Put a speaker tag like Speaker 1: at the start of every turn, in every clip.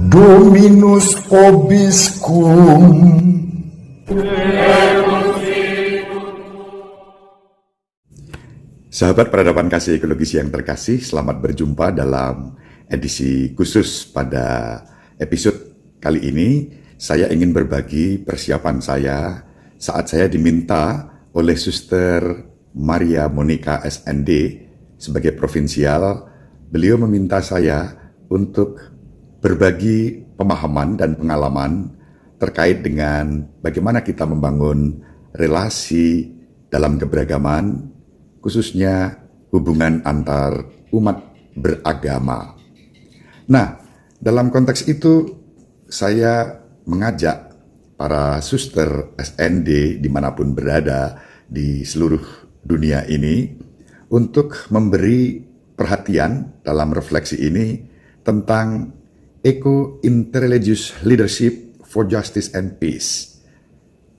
Speaker 1: Dominus vobiscum.
Speaker 2: Sahabat peradaban kasih ekologis yang terkasih, selamat berjumpa dalam edisi khusus pada episode kali ini. Saya ingin berbagi persiapan saya saat saya diminta oleh Suster Maria Monica SND sebagai provinsial. Beliau meminta saya untuk berbagi pemahaman dan pengalaman terkait dengan bagaimana kita membangun relasi dalam keberagaman, khususnya hubungan antar umat beragama. Nah, dalam konteks itu saya mengajak para suster SND dimanapun berada di seluruh dunia ini untuk memberi perhatian dalam refleksi ini tentang Eco-Interreligious Leadership for Justice and Peace.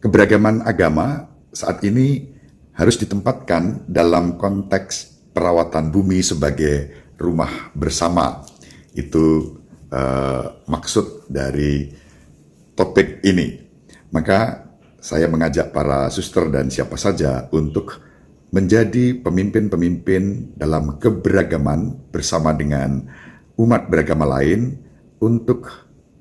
Speaker 2: Keberagaman agama saat ini harus ditempatkan dalam konteks perawatan bumi sebagai rumah bersama. Itu maksud dari topik ini. Maka saya mengajak para suster dan siapa saja untuk menjadi pemimpin-pemimpin dalam keberagaman bersama dengan umat beragama lain untuk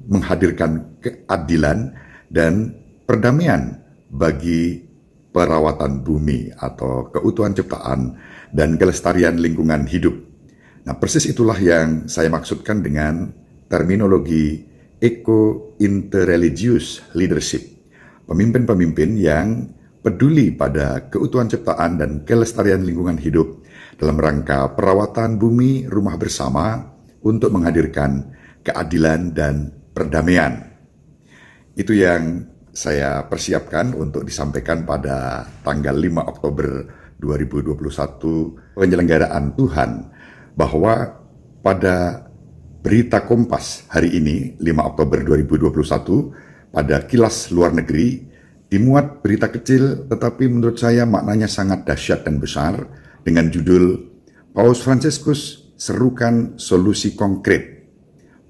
Speaker 2: menghadirkan keadilan dan perdamaian bagi perawatan bumi atau keutuhan ciptaan dan kelestarian lingkungan hidup. Nah, persis itulah yang saya maksudkan dengan terminologi eco-interreligious leadership. Pemimpin-pemimpin yang peduli pada keutuhan ciptaan dan kelestarian lingkungan hidup dalam rangka perawatan bumi rumah bersama untuk menghadirkan keadilan dan perdamaian. Itu yang saya persiapkan untuk disampaikan pada tanggal 5 Oktober 2021 penyelenggaraan Tuhan, bahwa pada berita Kompas hari ini 5 Oktober 2021 pada Kilas Luar Negeri dimuat berita kecil tetapi menurut saya maknanya sangat dahsyat dan besar dengan judul Paus Fransiskus serukan solusi konkret.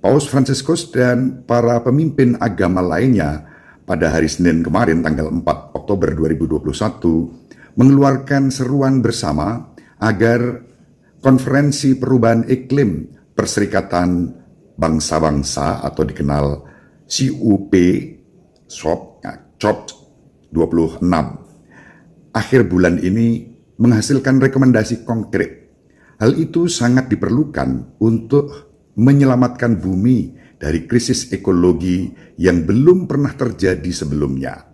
Speaker 2: Paus Fransiskus dan para pemimpin agama lainnya pada hari Senin kemarin tanggal 4 Oktober 2021 mengeluarkan seruan bersama agar Konferensi Perubahan Iklim Perserikatan Bangsa-Bangsa atau dikenal COP26 akhir bulan ini menghasilkan rekomendasi konkret. Hal itu sangat diperlukan untuk menyelamatkan bumi dari krisis ekologi yang belum pernah terjadi sebelumnya.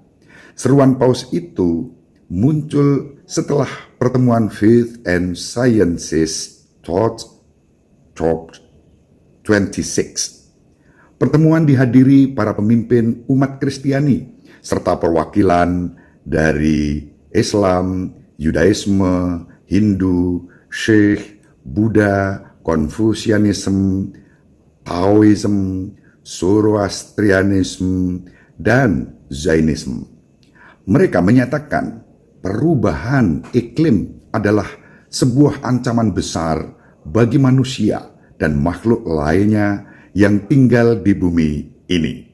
Speaker 2: Seruan Paus itu muncul setelah pertemuan Faith and Sciences Talks COP26. Pertemuan dihadiri para pemimpin umat Kristiani serta perwakilan dari Islam, Yudaisme, Hindu, Sikh, Buddha, Konfusianisme, Taoisme, Zoroastrianisme, dan Zainisme. Mereka menyatakan perubahan iklim adalah sebuah ancaman besar bagi manusia dan makhluk lainnya yang tinggal di bumi ini.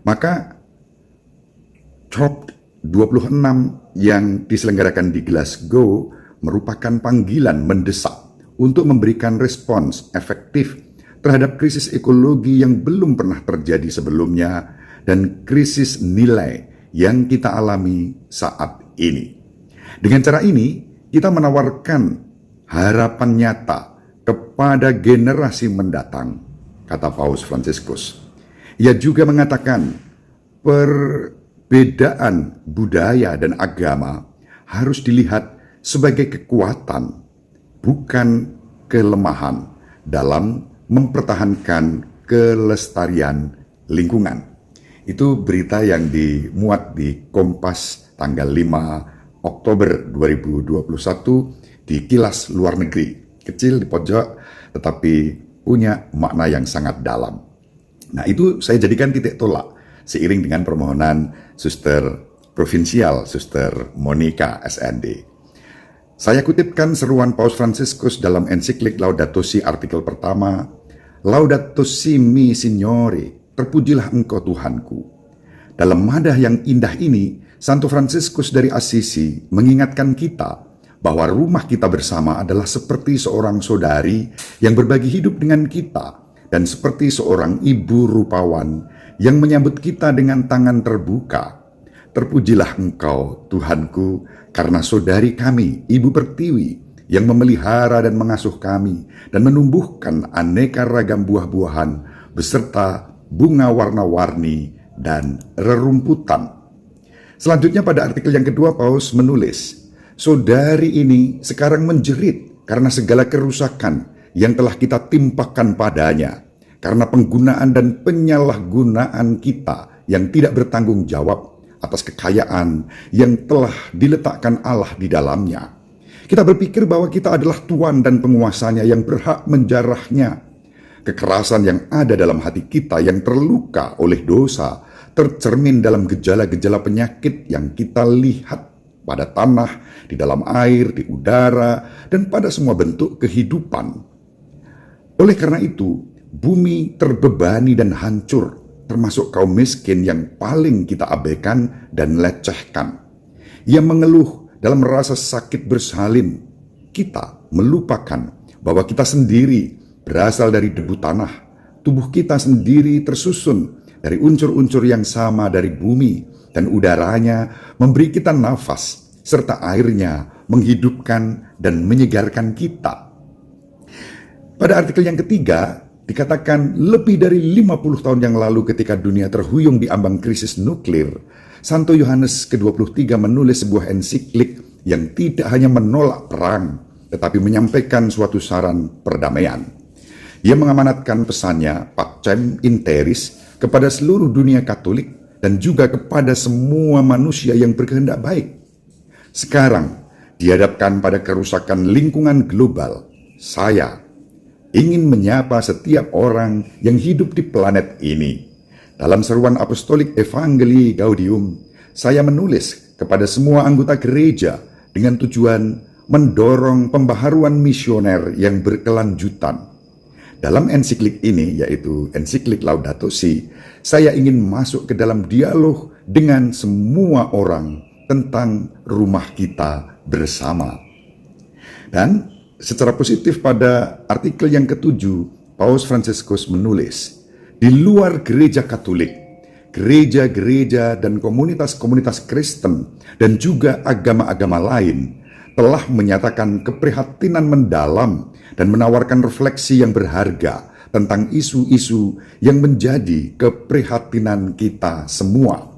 Speaker 2: Maka COP26 yang diselenggarakan di Glasgow merupakan panggilan mendesak untuk memberikan respons efektif terhadap krisis ekologi yang belum pernah terjadi sebelumnya dan krisis nilai yang kita alami saat ini. Dengan cara ini, kita menawarkan harapan nyata kepada generasi mendatang, kata Paus Fransiskus. Ia juga mengatakan perbedaan budaya dan agama harus dilihat sebagai kekuatan, bukan kelemahan dalam mempertahankan kelestarian lingkungan. Itu berita yang dimuat di Kompas tanggal 5 Oktober 2021 di Kilas Luar Negeri. Kecil di pojok tetapi punya makna yang sangat dalam. Nah, itu saya jadikan titik tolak seiring dengan permohonan Suster Provinsial, Suster Monica SND. Saya kutipkan seruan Paus Fransiskus dalam ensiklik Laudato Si artikel pertama, Laudato Si mi Signore, terpujilah engkau Tuhanku. Dalam madah yang indah ini, Santo Fransiskus dari Assisi mengingatkan kita bahwa rumah kita bersama adalah seperti seorang saudari yang berbagi hidup dengan kita dan seperti seorang ibu rupawan yang menyambut kita dengan tangan terbuka. Terpujilah engkau Tuhanku karena saudari kami, Ibu Pertiwi, yang memelihara dan mengasuh kami dan menumbuhkan aneka ragam buah-buahan beserta bunga warna-warni dan rerumputan. Selanjutnya pada artikel yang kedua Paus menulis, saudari ini sekarang menjerit karena segala kerusakan yang telah kita timpakan padanya, karena penggunaan dan penyalahgunaan kita yang tidak bertanggung jawab atas kekayaan yang telah diletakkan Allah di dalamnya. Kita berpikir bahwa kita adalah tuan dan penguasanya yang berhak menjarahnya. Kekerasan yang ada dalam hati kita yang terluka oleh dosa tercermin dalam gejala-gejala penyakit yang kita lihat pada tanah, di dalam air, di udara, dan pada semua bentuk kehidupan. Oleh karena itu, bumi terbebani dan hancur, termasuk kaum miskin yang paling kita abaikan dan lecehkan. Ia mengeluh dalam rasa sakit bersalin. Kita melupakan bahwa kita sendiri berasal dari debu tanah. Tubuh kita sendiri tersusun dari unsur-unsur yang sama dari bumi, dan udaranya memberi kita nafas, serta airnya menghidupkan dan menyegarkan kita. Pada artikel yang ketiga, dikatakan lebih dari 50 tahun yang lalu ketika dunia terhuyung di ambang krisis nuklir, Santo Yohanes ke-23 menulis sebuah ensiklik yang tidak hanya menolak perang, tetapi menyampaikan suatu saran perdamaian. Ia mengamanatkan pesannya, Pacem in Terris, kepada seluruh dunia Katolik dan juga kepada semua manusia yang berkehendak baik. Sekarang, dihadapkan pada kerusakan lingkungan global, saya ingin menyapa setiap orang yang hidup di planet ini. Dalam seruan apostolik Evangelii Gaudium, saya menulis kepada semua anggota gereja dengan tujuan mendorong pembaharuan misioner yang berkelanjutan. Dalam ensiklik ini, yaitu ensiklik Laudato Si, saya ingin masuk ke dalam dialog dengan semua orang tentang rumah kita bersama. Dan secara positif pada artikel yang ketujuh, Paus Fransiskus menulis, di luar gereja Katolik, gereja-gereja dan komunitas-komunitas Kristen dan juga agama-agama lain telah menyatakan keprihatinan mendalam dan menawarkan refleksi yang berharga tentang isu-isu yang menjadi keprihatinan kita semua.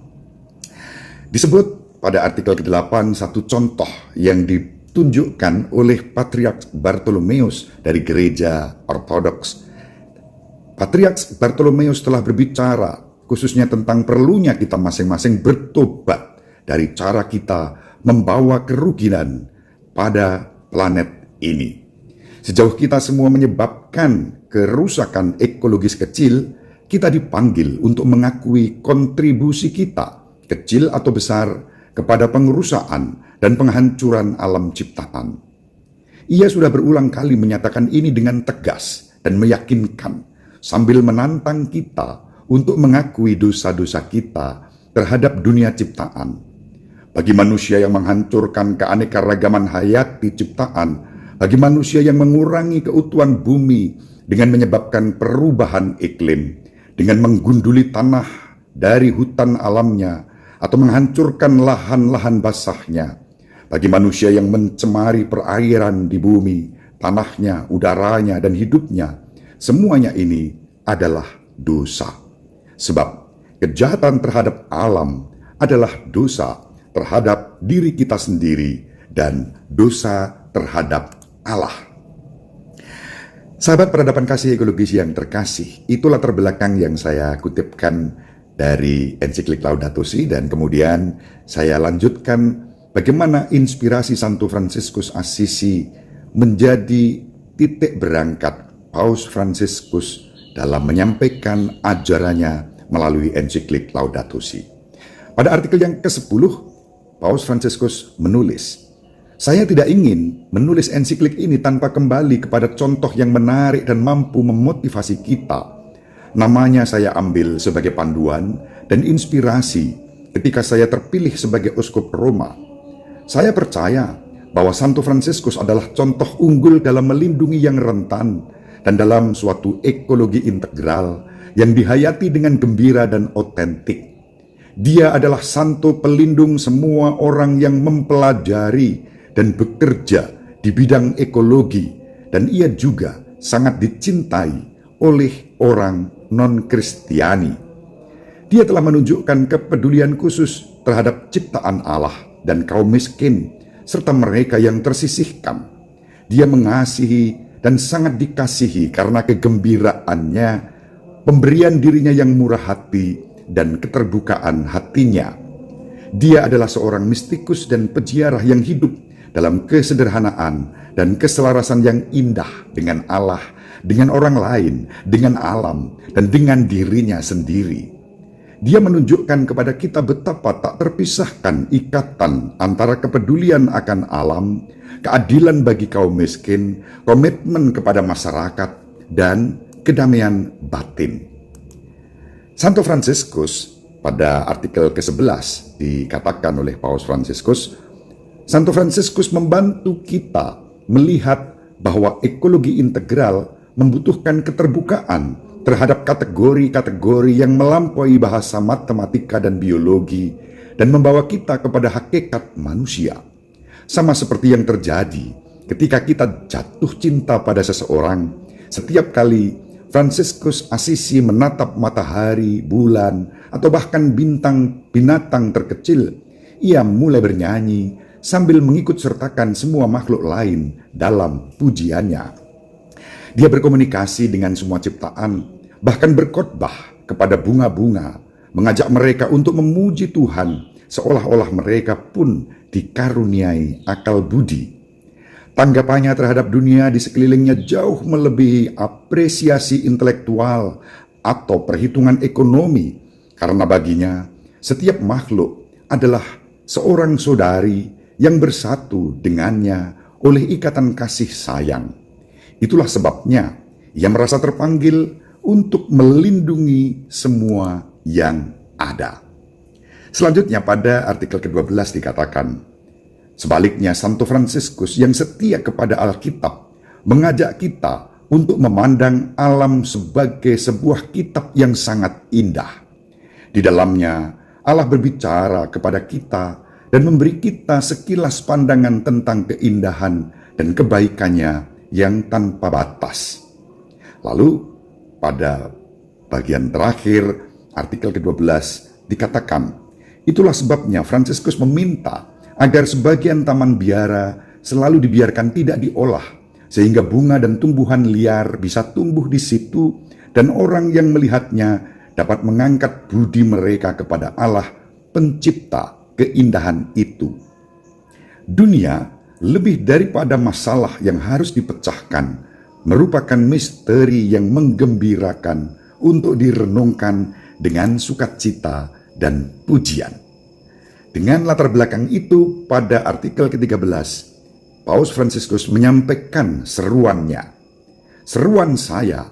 Speaker 2: Disebut pada artikel ke-8 satu contoh yang ditunjukkan oleh Patriark Bartolomeus dari gereja Ortodoks. Patriark Bartolomeus telah berbicara khususnya tentang perlunya kita masing-masing bertobat dari cara kita membawa kerugian pada planet ini. Sejauh kita semua menyebabkan kerusakan ekologis kecil, kita dipanggil untuk mengakui kontribusi kita, kecil atau besar, kepada pengerusakan dan penghancuran alam ciptaan. Ia sudah berulang kali menyatakan ini dengan tegas dan meyakinkan, sambil menantang kita untuk mengakui dosa-dosa kita terhadap dunia ciptaan. Bagi manusia yang menghancurkan keanekaragaman hayati ciptaan, bagi manusia yang mengurangi keutuhan bumi dengan menyebabkan perubahan iklim, dengan menggunduli tanah dari hutan alamnya, atau menghancurkan lahan-lahan basahnya, bagi manusia yang mencemari perairan di bumi, tanahnya, udaranya, dan hidupnya, semuanya ini adalah dosa. Sebab kejahatan terhadap alam adalah dosa terhadap diri kita sendiri dan dosa terhadap Allah. Sahabat peradaban kasih ekologis yang terkasih, itulah terbelakang yang saya kutipkan dari ensiklik Laudato Si, dan kemudian saya lanjutkan bagaimana inspirasi Santo Fransiskus Assisi menjadi titik berangkat Paus Fransiskus dalam menyampaikan ajarannya melalui ensiklik Laudato Si. Pada artikel yang ke-10, Paus Fransiskus menulis, Saya tidak ingin menulis ensiklik ini tanpa kembali kepada contoh yang menarik dan mampu memotivasi kita. Namanya saya ambil sebagai panduan dan inspirasi ketika saya terpilih sebagai uskup Roma. Saya percaya bahwa Santo Fransiskus adalah contoh unggul dalam melindungi yang rentan dan dalam suatu ekologi integral yang dihayati dengan gembira dan otentik. Dia adalah santo pelindung semua orang yang mempelajari dan bekerja di bidang ekologi, dan ia juga sangat dicintai oleh orang non-Kristiani. Dia telah menunjukkan kepedulian khusus terhadap ciptaan Allah dan kaum miskin, serta mereka yang tersisihkan. Dia mengasihi dan sangat dikasihi karena kegembiraannya, pemberian dirinya yang murah hati, dan keterbukaan hatinya. Dia adalah seorang mistikus dan peziarah yang hidup dalam kesederhanaan dan keselarasan yang indah dengan Allah, dengan orang lain, dengan alam, dan dengan dirinya sendiri. Dia menunjukkan kepada kita betapa tak terpisahkan ikatan antara kepedulian akan alam, keadilan bagi kaum miskin, komitmen kepada masyarakat, dan kedamaian batin. Santo Fransiskus pada artikel ke-11 dikatakan oleh Paus Fransiskus, Santo Fransiskus membantu kita melihat bahwa ekologi integral membutuhkan keterbukaan terhadap kategori-kategori yang melampaui bahasa matematika dan biologi dan membawa kita kepada hakikat manusia. Sama seperti yang terjadi ketika kita jatuh cinta pada seseorang, setiap kali Fransiskus Asisi menatap matahari, bulan, atau bahkan binatang terkecil, ia mulai bernyanyi sambil mengikut sertakan semua makhluk lain dalam pujiannya. Dia berkomunikasi dengan semua ciptaan, bahkan berkhotbah kepada bunga-bunga, mengajak mereka untuk memuji Tuhan, seolah-olah mereka pun dikaruniai akal budi. Tanggapannya terhadap dunia di sekelilingnya jauh melebihi apresiasi intelektual atau perhitungan ekonomi, karena baginya setiap makhluk adalah seorang saudari yang bersatu dengannya oleh ikatan kasih sayang. Itulah sebabnya ia merasa terpanggil untuk melindungi semua yang ada. Selanjutnya pada artikel ke-12 dikatakan, sebaliknya Santo Fransiskus yang setia kepada Alkitab mengajak kita untuk memandang alam sebagai sebuah kitab yang sangat indah. Di dalamnya Allah berbicara kepada kita dan memberi kita sekilas pandangan tentang keindahan dan kebaikannya yang tanpa batas. Lalu pada bagian terakhir artikel ke-12 dikatakan, itulah sebabnya Fransiskus meminta agar sebagian taman biara selalu dibiarkan tidak diolah, sehingga bunga dan tumbuhan liar bisa tumbuh di situ dan orang yang melihatnya dapat mengangkat budi mereka kepada Allah pencipta keindahan itu. Dunia lebih daripada masalah yang harus dipecahkan, merupakan misteri yang menggembirakan untuk direnungkan dengan sukacita dan pujian. Dengan latar belakang itu, pada artikel ke-13, Paus Fransiskus menyampaikan seruannya. Seruan saya,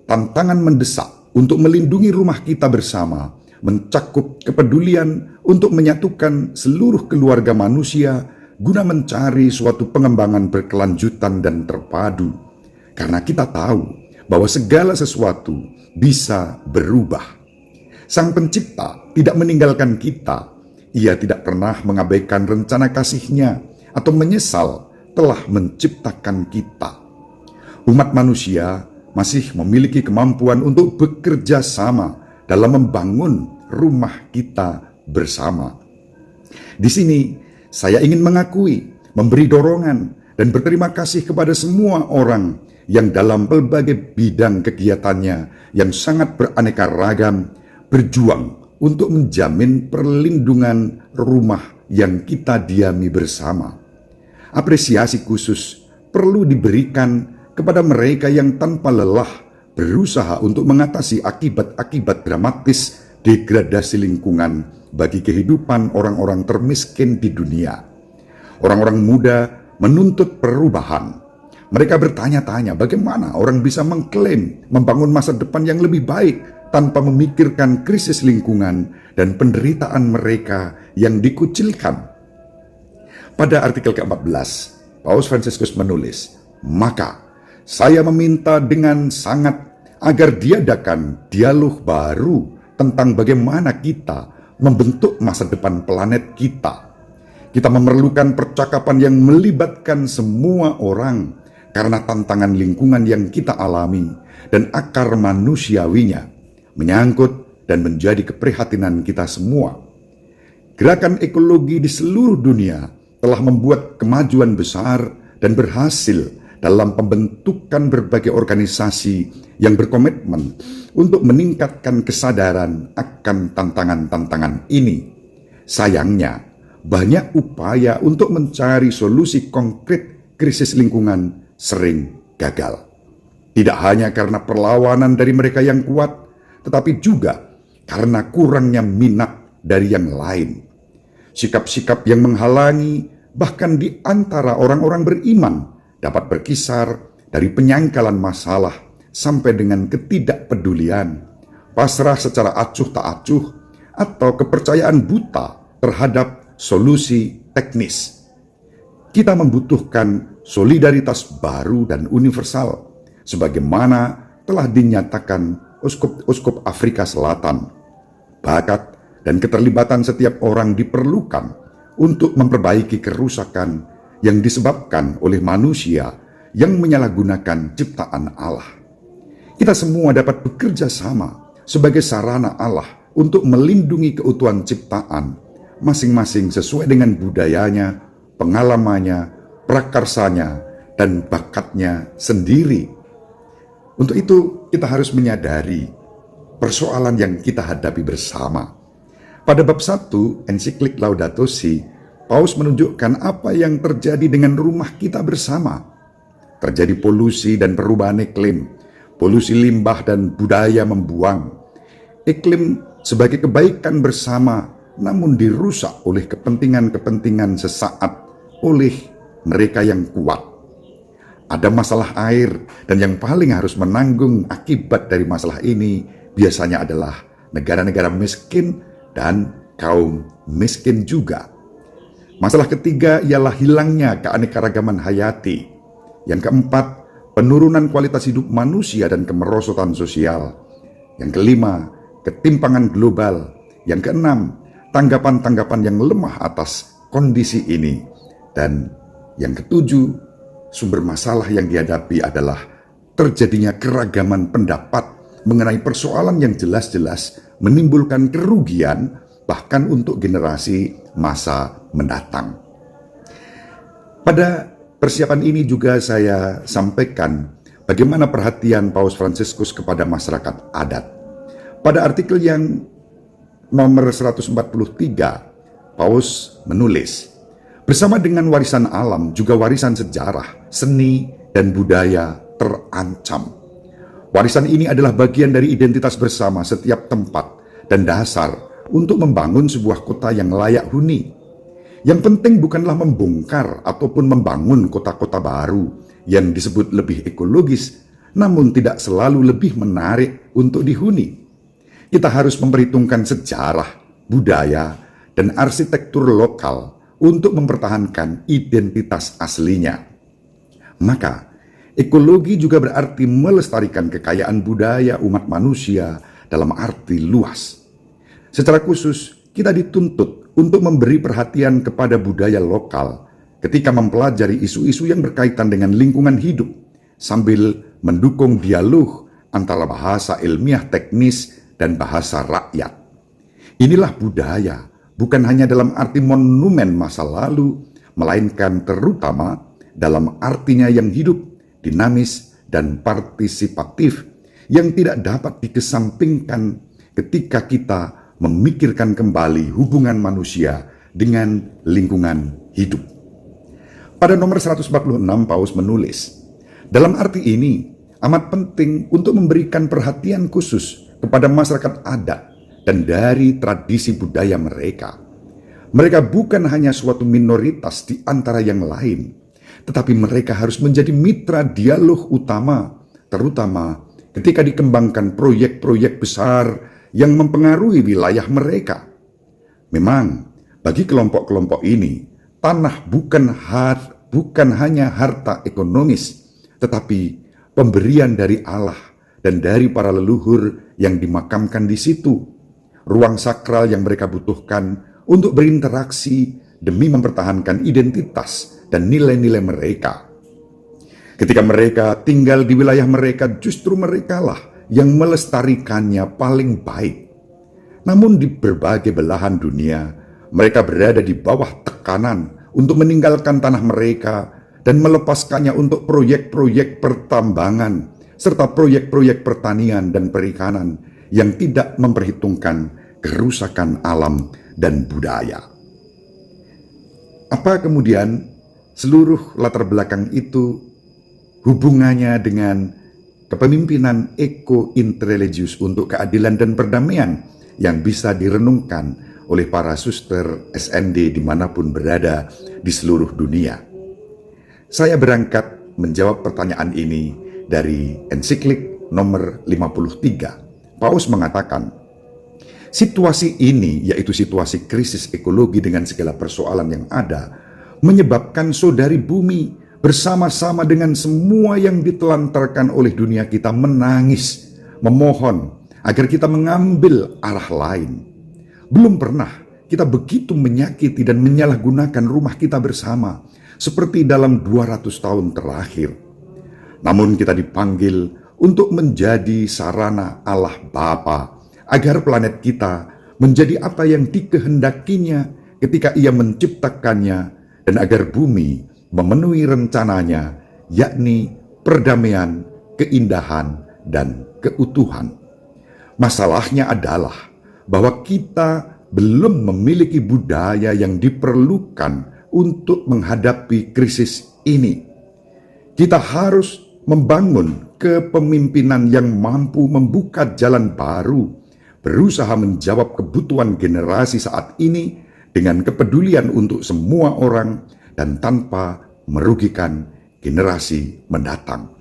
Speaker 2: tantangan mendesak untuk melindungi rumah kita bersama, mencakup kepedulian untuk menyatukan seluruh keluarga manusia guna mencari suatu pengembangan berkelanjutan dan terpadu. Karena kita tahu bahwa segala sesuatu bisa berubah. Sang Pencipta tidak meninggalkan kita. Ia tidak pernah mengabaikan rencana kasih-Nya atau menyesal telah menciptakan kita. Umat manusia masih memiliki kemampuan untuk bekerja sama dalam membangun rumah kita bersama. Di sini saya ingin mengakui, memberi dorongan, dan berterima kasih kepada semua orang yang dalam berbagai bidang kegiatannya yang sangat beraneka ragam berjuang untuk menjamin perlindungan rumah yang kita diami bersama. Apresiasi khusus perlu diberikan kepada mereka yang tanpa lelah berusaha untuk mengatasi akibat-akibat dramatis degradasi lingkungan bagi kehidupan orang-orang termiskin di dunia. Orang-orang muda menuntut perubahan. Mereka bertanya-tanya bagaimana orang bisa mengklaim membangun masa depan yang lebih baik tanpa memikirkan krisis lingkungan dan penderitaan mereka yang dikucilkan. Pada artikel ke-14, Paus Fransiskus menulis, "Maka saya meminta dengan sangat agar diadakan dialog baru tentang bagaimana kita membentuk masa depan planet kita. Kita memerlukan percakapan yang melibatkan semua orang karena tantangan lingkungan yang kita alami dan akar manusiawinya menyangkut dan menjadi keprihatinan kita semua. Gerakan ekologi di seluruh dunia telah membuat kemajuan besar dan berhasil dalam pembentukan berbagai organisasi yang berkomitmen untuk meningkatkan kesadaran akan tantangan-tantangan ini. Sayangnya, banyak upaya untuk mencari solusi konkret krisis lingkungan sering gagal. Tidak hanya karena perlawanan dari mereka yang kuat, tetapi juga karena kurangnya minat dari yang lain. Sikap-sikap yang menghalangi bahkan di antara orang-orang beriman dapat berkisar dari penyangkalan masalah sampai dengan ketidakpedulian, pasrah secara acuh tak acuh, atau kepercayaan buta terhadap solusi teknis. Kita membutuhkan solidaritas baru dan universal, sebagaimana telah dinyatakan Uskup Afrika Selatan. Bakat dan keterlibatan setiap orang diperlukan untuk memperbaiki kerusakan yang disebabkan oleh manusia yang menyalahgunakan ciptaan Allah. Kita semua dapat bekerja sama sebagai sarana Allah untuk melindungi keutuhan ciptaan, masing-masing sesuai dengan budayanya, pengalamannya, prakarsanya, dan bakatnya sendiri. Untuk itu, kita harus menyadari persoalan yang kita hadapi bersama. Pada bab 1, ensiklik Laudato Si, Paus menunjukkan apa yang terjadi dengan rumah kita bersama. Terjadi polusi dan perubahan iklim, polusi limbah dan budaya membuang. Iklim sebagai kebaikan bersama namun dirusak oleh kepentingan-kepentingan sesaat oleh mereka yang kuat. Ada masalah air, dan yang paling harus menanggung akibat dari masalah ini biasanya adalah negara-negara miskin dan kaum miskin juga. Masalah ketiga ialah hilangnya keanekaragaman hayati. Yang keempat, penurunan kualitas hidup manusia dan kemerosotan sosial. Yang kelima, ketimpangan global. Yang keenam, tanggapan-tanggapan yang lemah atas kondisi ini. Dan yang ketujuh, sumber masalah yang dihadapi adalah terjadinya keragaman pendapat mengenai persoalan yang jelas-jelas menimbulkan kerugian bahkan untuk generasi masa mendatang. Pada persiapan ini juga saya sampaikan bagaimana perhatian Paus Fransiskus kepada masyarakat adat. Pada artikel yang nomor 143, Paus menulis, "Bersama dengan warisan alam, juga warisan sejarah, seni, dan budaya terancam. Warisan ini adalah bagian dari identitas bersama setiap tempat dan dasar untuk membangun sebuah kota yang layak huni. Yang penting bukanlah membongkar ataupun membangun kota-kota baru yang disebut lebih ekologis, namun tidak selalu lebih menarik untuk dihuni. Kita harus memperhitungkan sejarah, budaya, dan arsitektur lokal untuk mempertahankan identitas aslinya. Maka, ekologi juga berarti melestarikan kekayaan budaya umat manusia dalam arti luas. Secara khusus, kita dituntut untuk memberi perhatian kepada budaya lokal ketika mempelajari isu-isu yang berkaitan dengan lingkungan hidup, sambil mendukung dialog antara bahasa ilmiah teknis dan bahasa rakyat. Inilah budaya, bukan hanya dalam arti monumen masa lalu, melainkan terutama dalam artinya yang hidup, dinamis, dan partisipatif, yang tidak dapat dikesampingkan ketika kita memikirkan kembali hubungan manusia dengan lingkungan hidup. Pada nomor 146, Paus menulis, "Dalam arti ini, amat penting untuk memberikan perhatian khusus kepada masyarakat adat dan dari tradisi budaya mereka. Mereka bukan hanya suatu minoritas di antara yang lain, tetapi mereka harus menjadi mitra dialog utama, terutama ketika dikembangkan proyek-proyek besar yang mempengaruhi wilayah mereka. Memang, bagi kelompok-kelompok ini, tanah bukan hanya harta ekonomis, tetapi pemberian dari Allah dan dari para leluhur yang dimakamkan di situ. Ruang sakral yang mereka butuhkan untuk berinteraksi demi mempertahankan identitas dan nilai-nilai mereka. Ketika mereka tinggal di wilayah mereka, justru merekalah yang melestarikannya paling baik. Namun di berbagai belahan dunia, mereka berada di bawah tekanan untuk meninggalkan tanah mereka dan melepaskannya untuk proyek-proyek pertambangan serta proyek-proyek pertanian dan perikanan yang tidak memperhitungkan kerusakan alam dan budaya. Apa kemudian seluruh latar belakang itu hubungannya dengan kepemimpinan eko-interreligius untuk keadilan dan perdamaian yang bisa direnungkan oleh para suster SND dimanapun berada di seluruh dunia? Saya berangkat menjawab pertanyaan ini dari ensiklik nomor 53. Paus mengatakan, situasi ini, yaitu situasi krisis ekologi dengan segala persoalan yang ada, menyebabkan saudari bumi bersama-sama dengan semua yang ditelantarkan oleh dunia kita menangis, memohon agar kita mengambil arah lain. Belum pernah kita begitu menyakiti dan menyalahgunakan rumah kita bersama seperti dalam 200 tahun terakhir. Namun kita dipanggil untuk menjadi sarana Allah Bapa agar planet kita menjadi apa yang dikehendakinya ketika Ia menciptakannya, dan agar bumi memenuhi rencananya, yakni perdamaian, keindahan, dan keutuhan. Masalahnya adalah bahwa kita belum memiliki budaya yang diperlukan untuk menghadapi krisis ini. Kita harus membangun kepemimpinan yang mampu membuka jalan baru, berusaha menjawab kebutuhan generasi saat ini dengan kepedulian untuk semua orang dan tanpa merugikan generasi mendatang.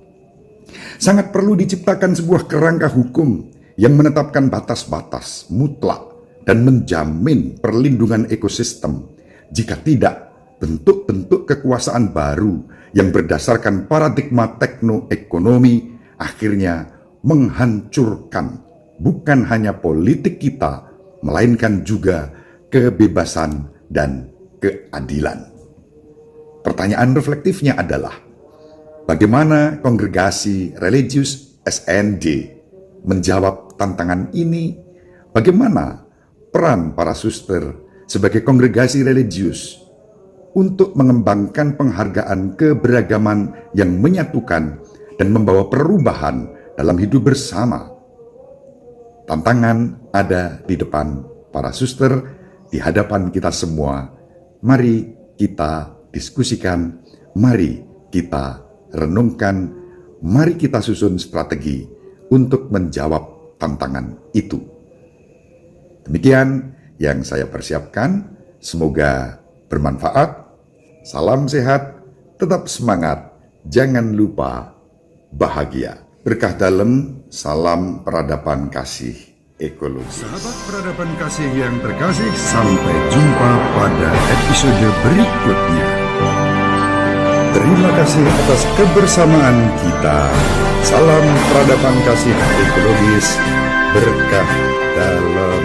Speaker 2: Sangat perlu diciptakan sebuah kerangka hukum yang menetapkan batas-batas mutlak dan menjamin perlindungan ekosistem. Jika tidak, bentuk-bentuk kekuasaan baru yang berdasarkan paradigma teknoekonomi akhirnya menghancurkan bukan hanya politik kita, melainkan juga kebebasan dan keadilan. Pertanyaan reflektifnya adalah, bagaimana kongregasi religius SND menjawab tantangan ini? Bagaimana peran para suster sebagai kongregasi religius untuk mengembangkan penghargaan keberagaman yang menyatukan dan membawa perubahan dalam hidup bersama? Tantangan ada di depan para suster, di hadapan kita semua. Mari kita diskusikan, mari kita renungkan, mari kita susun strategi untuk menjawab tantangan itu. Demikian yang saya persiapkan, semoga bermanfaat. Salam sehat, tetap semangat, jangan lupa bahagia. Berkah dalam, salam peradaban kasih ekologi. Sahabat peradaban kasih yang terkasih, sampai jumpa pada episode berikutnya. Terima kasih atas kebersamaan kita. Salam peradaban kasih ekologis, berkah dalam.